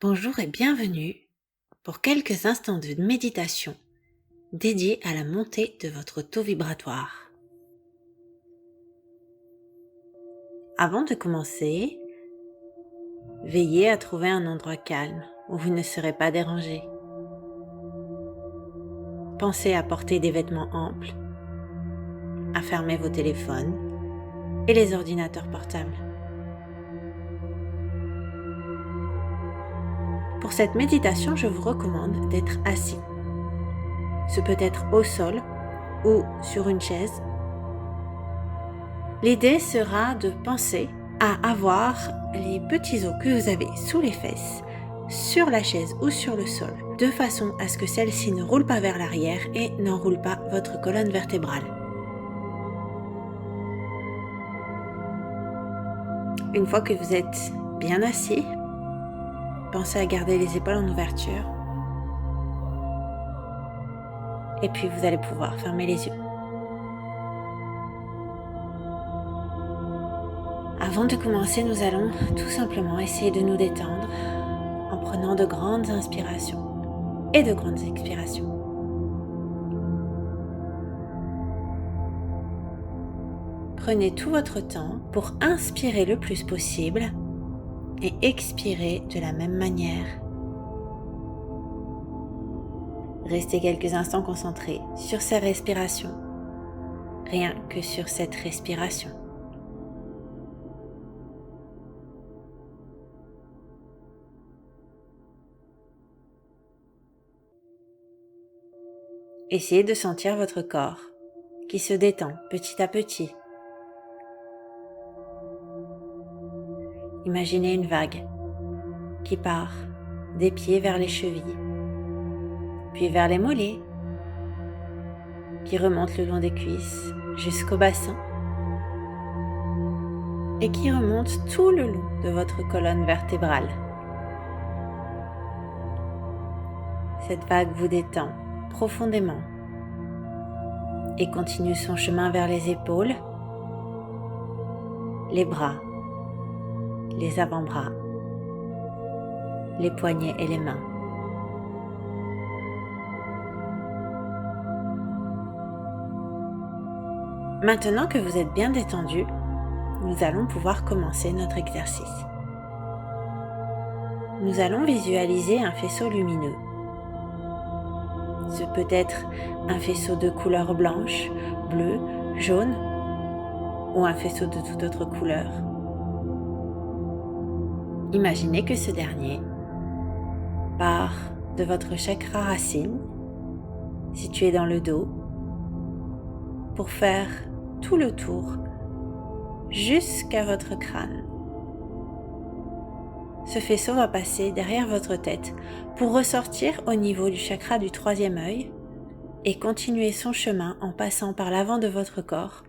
Bonjour et bienvenue pour quelques instants de méditation dédiés à la montée de votre taux vibratoire. Avant de commencer, veillez à trouver un endroit calme où vous ne serez pas dérangé. Pensez à porter des vêtements amples, à fermer vos téléphones et les ordinateurs portables. Pour cette méditation, je vous recommande d'être assis. Ce peut être au sol ou sur une chaise. L'idée sera de penser à avoir les petits os que vous avez sous les fesses, sur la chaise ou sur le sol, de façon à ce que celle-ci ne roule pas vers l'arrière et n'enroule pas votre colonne vertébrale. Une fois que vous êtes bien assis, pensez à garder les épaules en ouverture et puis vous allez pouvoir fermer les yeux. Avant de commencer, nous allons tout simplement essayer de nous détendre en prenant de grandes inspirations et de grandes expirations. Prenez tout votre temps pour inspirer le plus possible et expirer de la même manière. Restez quelques instants concentrés sur ces respirations, rien que sur cette respiration. Essayez de sentir votre corps qui se détend petit à petit. Imaginez une vague qui part des pieds vers les chevilles, puis vers les mollets, qui remonte le long des cuisses jusqu'au bassin et qui remonte tout le long de votre colonne vertébrale. Cette vague vous détend profondément et continue son chemin vers les épaules, les bras, les avant-bras, les poignets et les mains. Maintenant que vous êtes bien détendu, nous allons pouvoir commencer notre exercice. Nous allons visualiser un faisceau lumineux. Ce peut être un faisceau de couleur blanche, bleue, jaune ou un faisceau de toute autre couleur. Imaginez que ce dernier part de votre chakra racine, situé dans le dos, pour faire tout le tour jusqu'à votre crâne. Ce faisceau va passer derrière votre tête pour ressortir au niveau du chakra du troisième œil et continuer son chemin en passant par l'avant de votre corps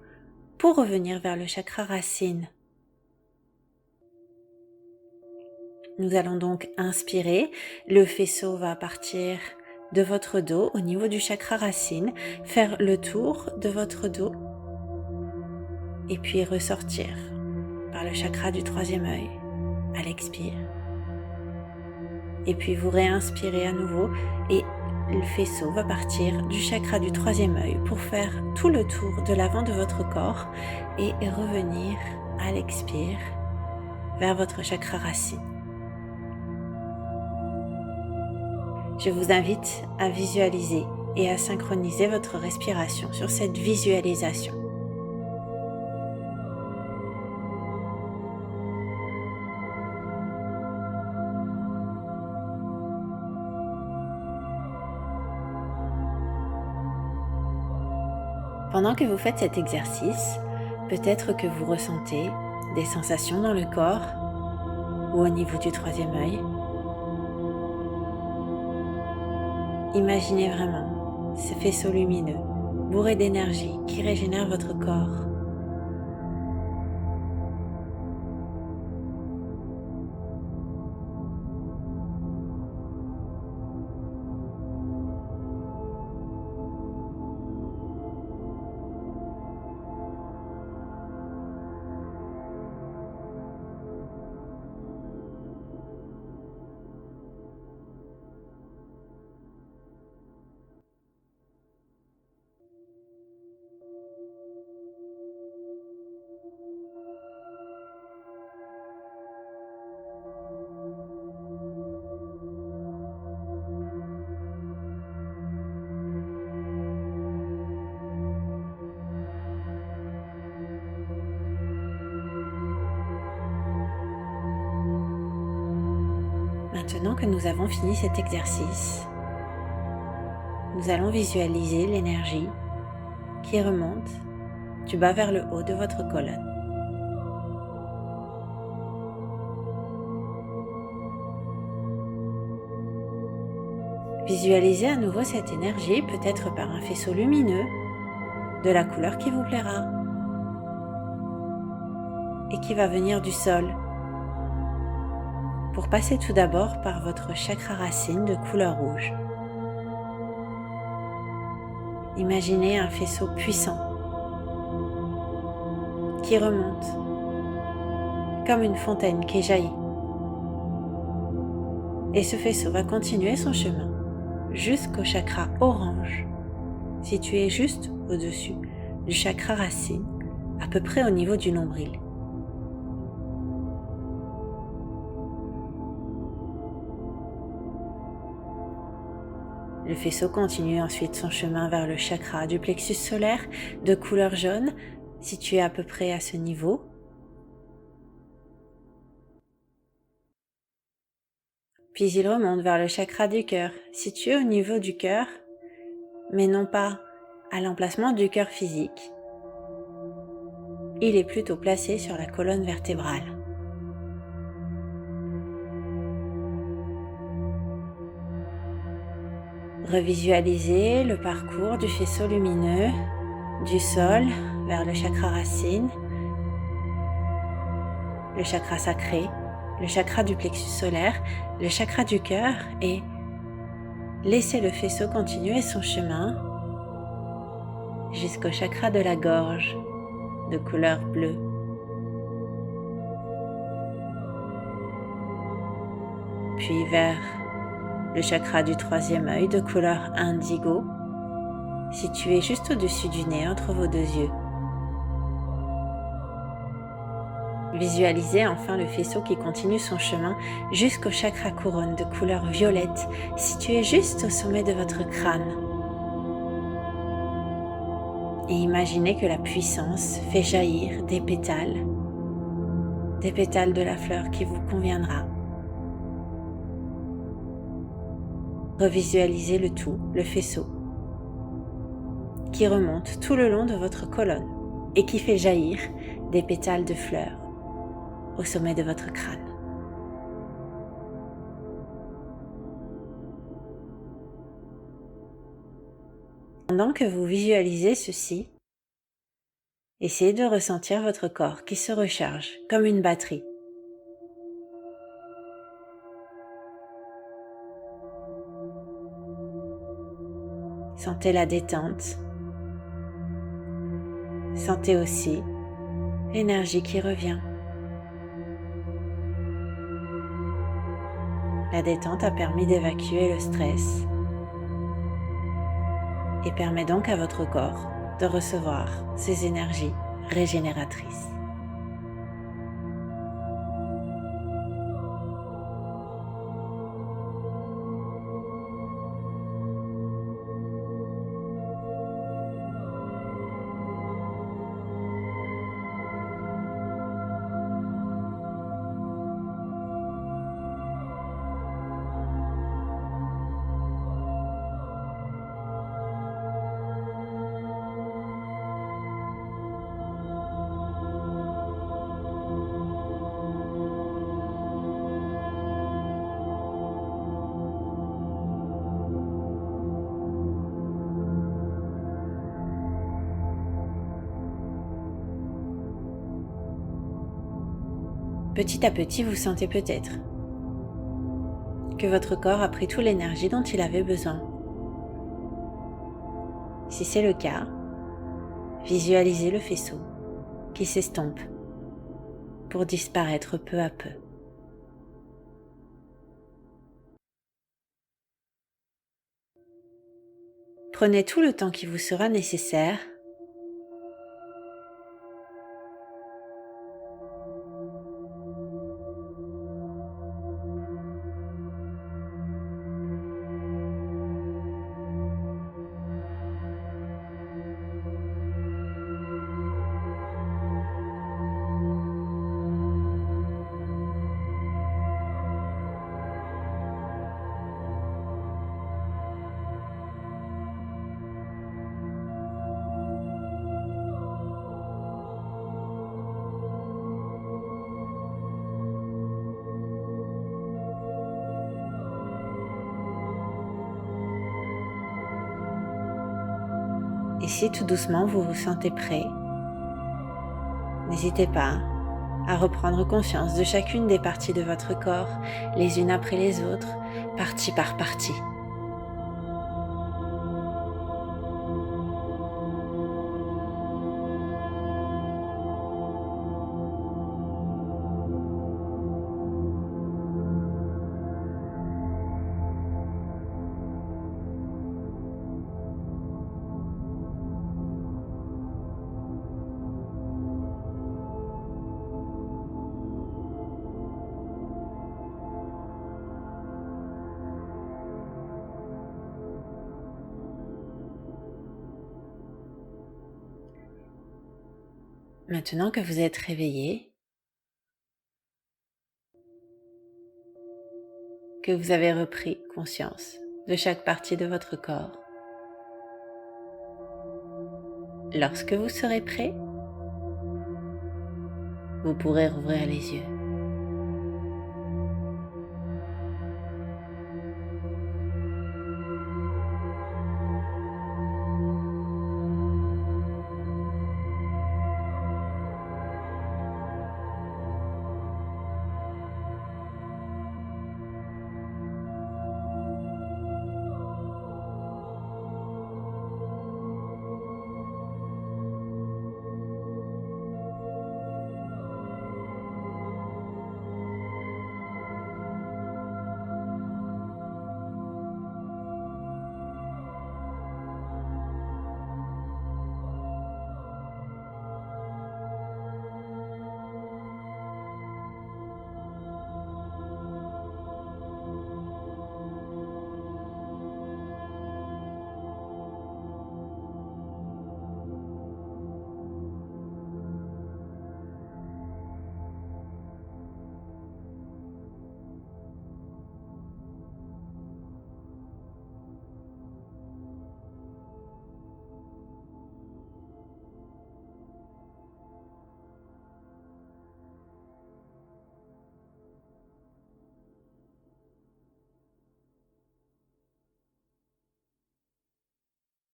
pour revenir vers le chakra racine. Nous allons donc inspirer, le faisceau va partir de votre dos au niveau du chakra racine, faire le tour de votre dos et puis ressortir par le chakra du troisième œil à l'expire. Et puis vous réinspirez à nouveau et le faisceau va partir du chakra du troisième œil pour faire tout le tour de l'avant de votre corps et revenir à l'expire vers votre chakra racine. Je vous invite à visualiser et à synchroniser votre respiration sur cette visualisation. Pendant que vous faites cet exercice, peut-être que vous ressentez des sensations dans le corps ou au niveau du troisième œil. Imaginez vraiment ce faisceau lumineux, bourré d'énergie qui régénère votre corps. Maintenant que nous avons fini cet exercice, nous allons visualiser l'énergie qui remonte du bas vers le haut de votre colonne. Visualisez à nouveau cette énergie, peut-être par un faisceau lumineux, de la couleur qui vous plaira, et qui va venir du sol, pour passer tout d'abord par votre chakra racine de couleur rouge. Imaginez un faisceau puissant qui remonte comme une fontaine qui jaillit. Et ce faisceau va continuer son chemin jusqu'au chakra orange, situé juste au-dessus du chakra racine, à peu près au niveau du nombril. Le faisceau continue ensuite son chemin vers le chakra du plexus solaire de couleur jaune, situé à peu près à ce niveau. Puis il remonte vers le chakra du cœur, situé au niveau du cœur, mais non pas à l'emplacement du cœur physique. Il est plutôt placé sur la colonne vertébrale. Revisualisez le parcours du faisceau lumineux du sol vers le chakra racine, le chakra sacré, le chakra du plexus solaire, le chakra du cœur et laissez le faisceau continuer son chemin jusqu'au chakra de la gorge de couleur bleue. Puis vers le chakra du troisième œil de couleur indigo, situé juste au-dessus du nez entre vos deux yeux. Visualisez enfin le faisceau qui continue son chemin jusqu'au chakra couronne de couleur violette, situé juste au sommet de votre crâne. Et imaginez que la puissance fait jaillir des pétales de la fleur qui vous conviendra. Revisualisez le tout, le faisceau, qui remonte tout le long de votre colonne et qui fait jaillir des pétales de fleurs au sommet de votre crâne. Pendant que vous visualisez ceci, essayez de ressentir votre corps qui se recharge comme une batterie. Sentez la détente. Sentez aussi l'énergie qui revient. La détente a permis d'évacuer le stress et permet donc à votre corps de recevoir ces énergies régénératrices. Petit à petit, vous sentez peut-être que votre corps a pris toute l'énergie dont il avait besoin. Si c'est le cas, visualisez le faisceau qui s'estompe pour disparaître peu à peu. Prenez tout le temps qui vous sera nécessaire Et si tout doucement vous vous sentez prêt, n'hésitez pas à reprendre conscience de chacune des parties de votre corps, les unes après les autres, partie par partie. Maintenant que vous êtes réveillé, que vous avez repris conscience de chaque partie de votre corps, lorsque vous serez prêt, vous pourrez rouvrir les yeux.